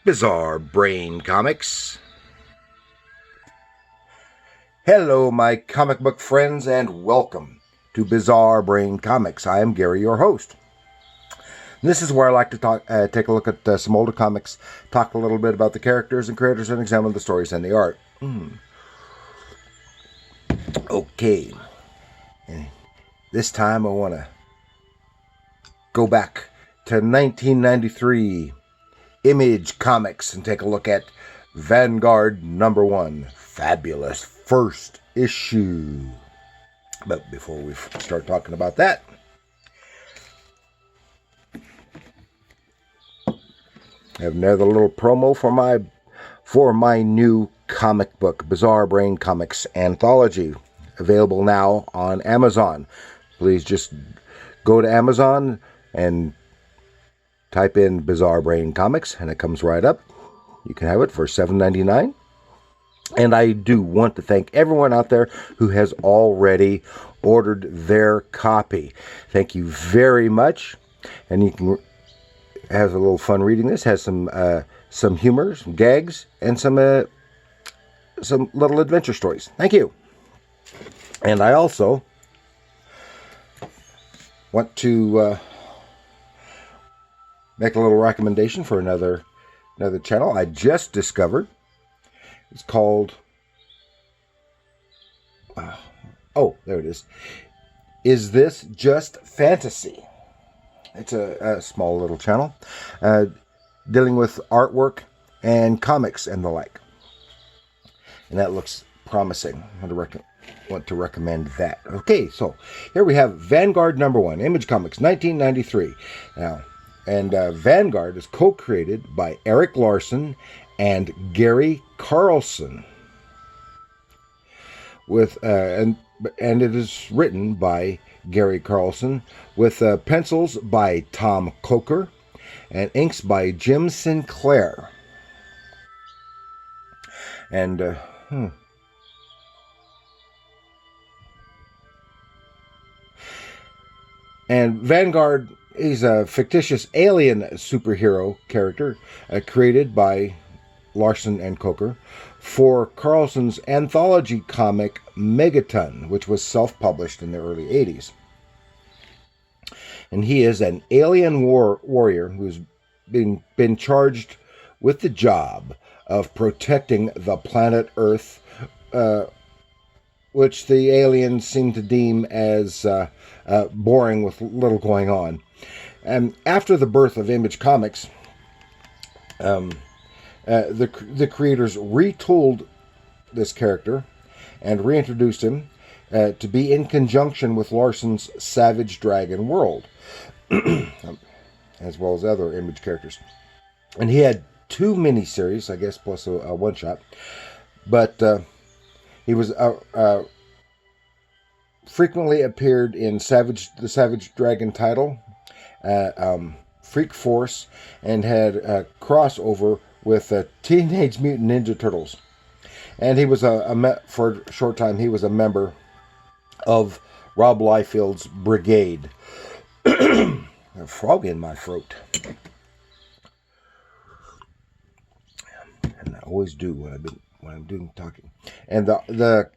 Bizarre Brain Comics. Hello, my comic book friends, and welcome to Bizarre Brain Comics. I am Gary, your host. This is where I like to take a look at some older comics, talk a little bit about the characters and creators, and examine the stories and the art. Okay. And this time I want to go back to 1993 Image Comics and take a look at Vanguard #1, fabulous first issue. But before we start talking about that, I have another little promo for my new comic book, Bizarre Brain Comics Anthology, available now on Amazon. Please just go to Amazon and type in Bizarre Brain Comics, and it comes right up. You can have it for $7.99. And I do want to thank everyone out there who has already ordered their copy. Thank you very much. And you can have a little fun reading this. Has some humor, some gags, and some little adventure stories. Thank you. And I also want to make a little recommendation for another channel I just discovered. It's called, there it is. Is This Just Fantasy? It's a small little channel dealing with artwork and comics and the like. And that looks promising. I want to recommend that. Okay, so here we have Vanguard #1, Image Comics, 1993. Now, and Vanguard is co-created by Erik Larsen and Gary Carlson, with and it is written by Gary Carlson, with pencils by Tom Coker and inks by Jim Sinclair. And And Vanguard, he's a fictitious alien superhero character created by Larsen and Coker for Carlson's anthology comic Megaton, which was self-published in the early 80s. And he is an alien warrior who's been charged with the job of protecting the planet Earth, which the aliens seem to deem as boring with little going on. And after the birth of Image Comics, the creators retooled this character and reintroduced him to be in conjunction with Larsen's Savage Dragon World, as well as other Image characters. And he had 2 miniseries, I guess, plus a one-shot. But he was frequently appeared in the Savage Dragon title, Freak Force, and had a crossover with Teenage Mutant Ninja Turtles. And he was for a short time, he was a member of Rob Liefeld's brigade. A frog in my throat. And I always do when I'm doing talking. And the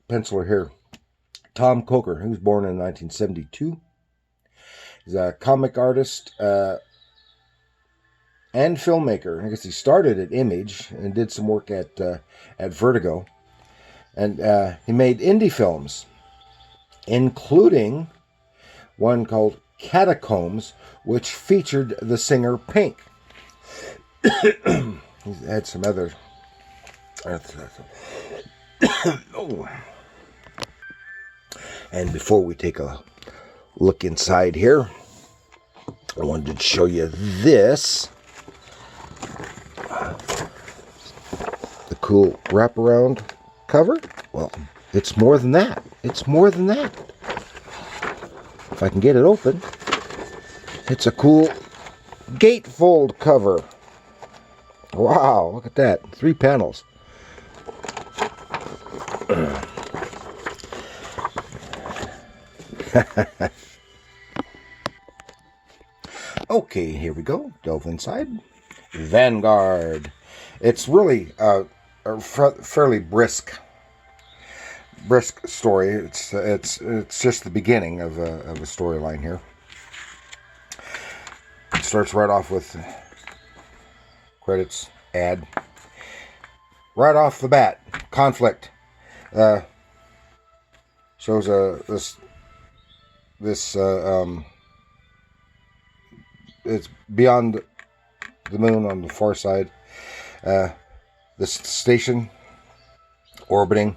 penciler here, Tom Coker, he was born in 1972. He's a comic artist and filmmaker. I guess he started at Image and did some work at Vertigo. And he made indie films, including one called Catacombs, which featured the singer Pink. He's had some other... And before we take a look inside here, I wanted to show you this. The cool wraparound cover. Well, it's more than that. It's more than that. If I can get it open, it's a cool gatefold cover. Wow, look at that. 3 panels. Okay, here we go. Delve inside. Vanguard. It's really a fairly brisk story. It's just the beginning of a storyline here. It starts right off with credits, ad. Right off the bat, conflict. Shows this it's beyond the moon on the far side. This station orbiting,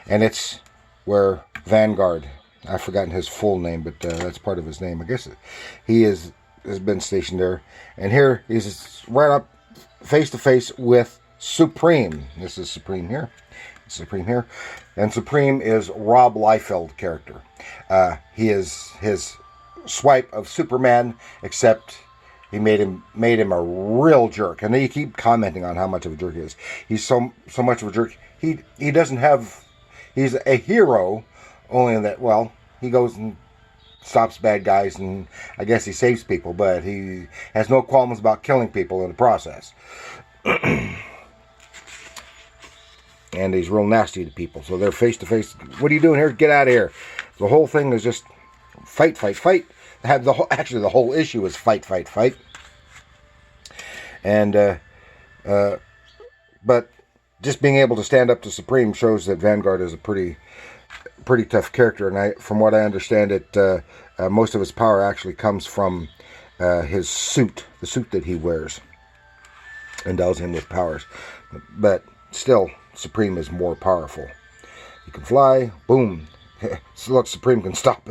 and it's where Vanguard. I've forgotten his full name, but that's part of his name. I guess he has been stationed there, and here he's right up face to face with Supreme. This is Supreme here. Supreme here, and Supreme is Rob Liefeld character. He is his swipe of Superman, except he made him a real jerk, and they keep commenting on how much of a jerk he is. He's so much of a jerk. He doesn't have. He's a hero, only in that, well, he goes and stops bad guys, and I guess he saves people, but he has no qualms about killing people in the process. And he's real nasty to people. So they're face to face. What are you doing here? Get out of here. The whole thing is just fight, fight, fight. Actually, the whole issue is fight, fight, fight. And but just being able to stand up to Supreme shows that Vanguard is a pretty tough character. And from what I understand, most of his power actually comes from his suit, the suit that he wears, endows him with powers. But still, Supreme is more powerful. He can fly. Boom. So look, Supreme can stop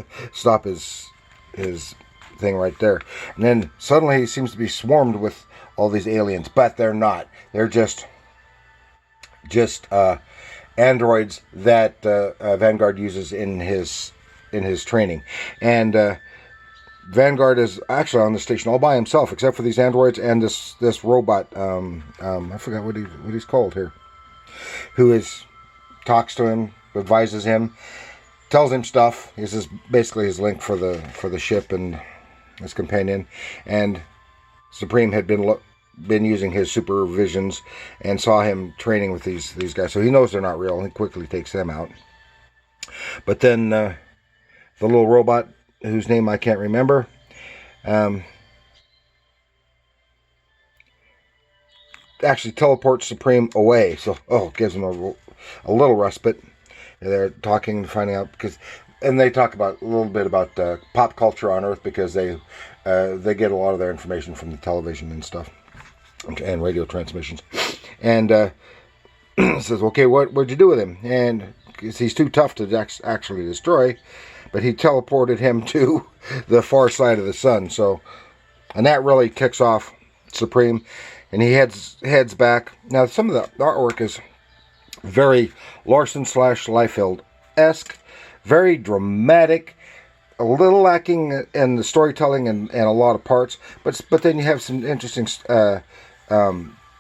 his thing right there. And then suddenly he seems to be swarmed with all these aliens, but they're not. They're just androids that Vanguard uses in his training. And Vanguard is actually on the station all by himself, except for these androids and this robot. I forgot what he's called here. Who talks to him, advises him, tells him stuff. This is basically his link for the ship and his companion. And Supreme had been using his supervisions and saw him training with these guys, so he knows they're not real. He quickly takes them out. But then the little robot, whose name I can't remember, actually teleports Supreme away. So, gives him a little respite. And they're talking, finding out, and they talk about a little bit about pop culture on Earth, because they get a lot of their information from the television and stuff, and radio transmissions. And says, okay, what'd you do with him? And he's too tough to actually destroy, but he teleported him to the far side of the sun. So, and that really kicks off Supreme. And he heads back. Now, some of the artwork is very Larsen / Liefeld-esque, very dramatic, a little lacking in the storytelling and a lot of parts. But then you have some interesting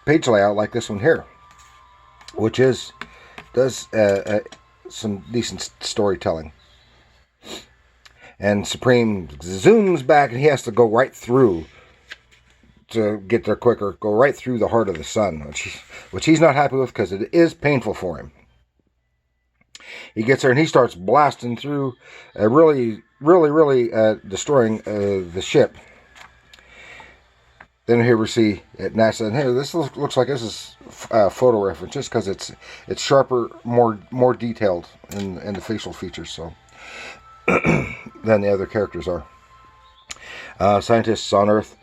page layout like this one here, which does some decent storytelling. And Supreme zooms back, and he has to go right through. To get there quicker, go right through the heart of the sun, which he's not happy with, because it is painful for him. He gets there and he starts blasting through, really destroying the ship. Then here we see at NASA, and here this looks like this is photo reference, just because it's sharper, more detailed in the facial features, so than the other characters are. Scientists on Earth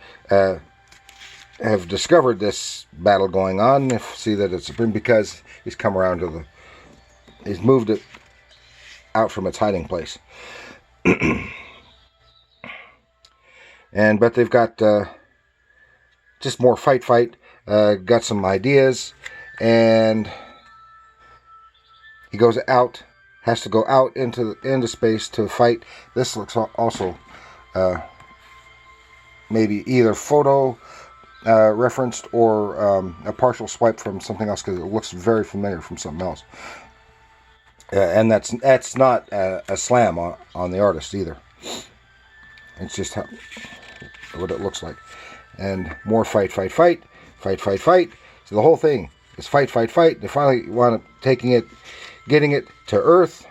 have discovered this battle going on. See that it's Supreme, because he's come around he's moved it out from its hiding place. But they've got just more fight, got some ideas, and he goes out, has to go out into space to fight. This looks also maybe either photo referenced or a partial swipe from something else, because it looks very familiar from something else. And that's not a slam on the artist either. It's just how what it looks like. And more fight, fight, fight, fight, fight, fight. So the whole thing is fight, fight, fight. They finally wound up getting it to Earth.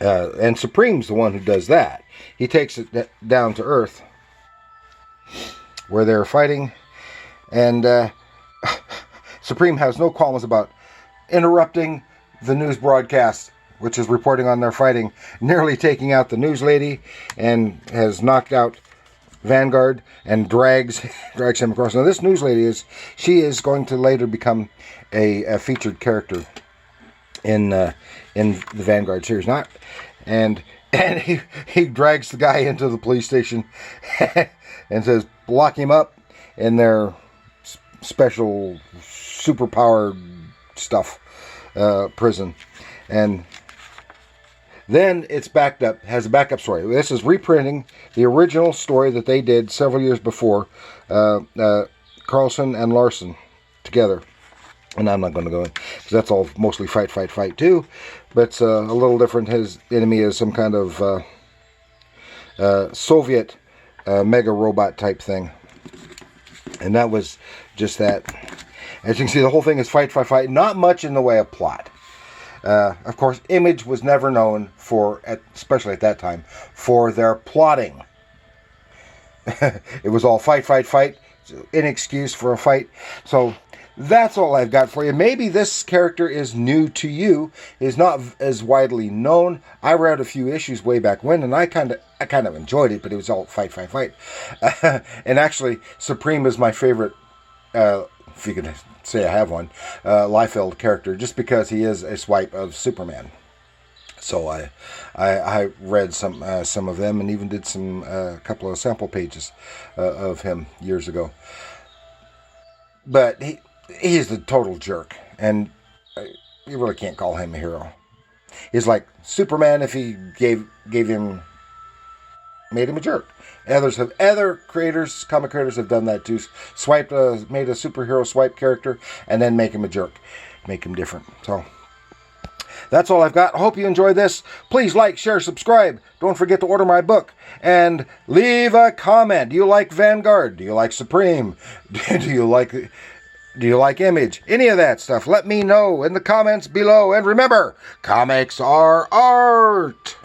And Supreme's the one who does that. He takes it down to Earth, where they're fighting, and Supreme has no qualms about interrupting the news broadcast, which is reporting on their fighting, nearly taking out the news lady, and has knocked out Vanguard and drags him across. Now this news lady is going to later become a featured character in the Vanguard series. And he drags the guy into the police station and says, lock him up in their special superpowered stuff prison. And then it's backed up, has a backup story. This is reprinting the original story that they did several years before, Carlson and Larsen together. And I'm not going to go in, because that's all mostly fight, fight, fight too. But it's a little different. His enemy is some kind of Soviet mega robot type thing. And that was just that. As you can see, the whole thing is fight, fight, fight. Not much in the way of plot. Of course, Image was never known for, especially at that time, for their plotting. It was all fight, fight, fight. An excuse for a fight. So that's all I've got for you. Maybe this character is new to you, is not as widely known. I read a few issues way back when, and I kind of enjoyed it, but it was all fight, fight, fight. And actually, Supreme is my favorite, if you can say I have one, Liefeld character, just because he is a swipe of Superman. So I read some of them, and even did a couple of sample pages of him years ago. But he's the total jerk, and you really can't call him a hero. He's like Superman if he made him a jerk. Other creators, comic creators, have done that too. Made a superhero swipe character and then make him a jerk, make him different. So that's all I've got. I hope you enjoyed this. Please like, share, subscribe. Don't forget to order my book and leave a comment. Do you like Vanguard? Do you like Supreme? Do you like Image? Any of that stuff, let me know in the comments below. And remember, comics are art.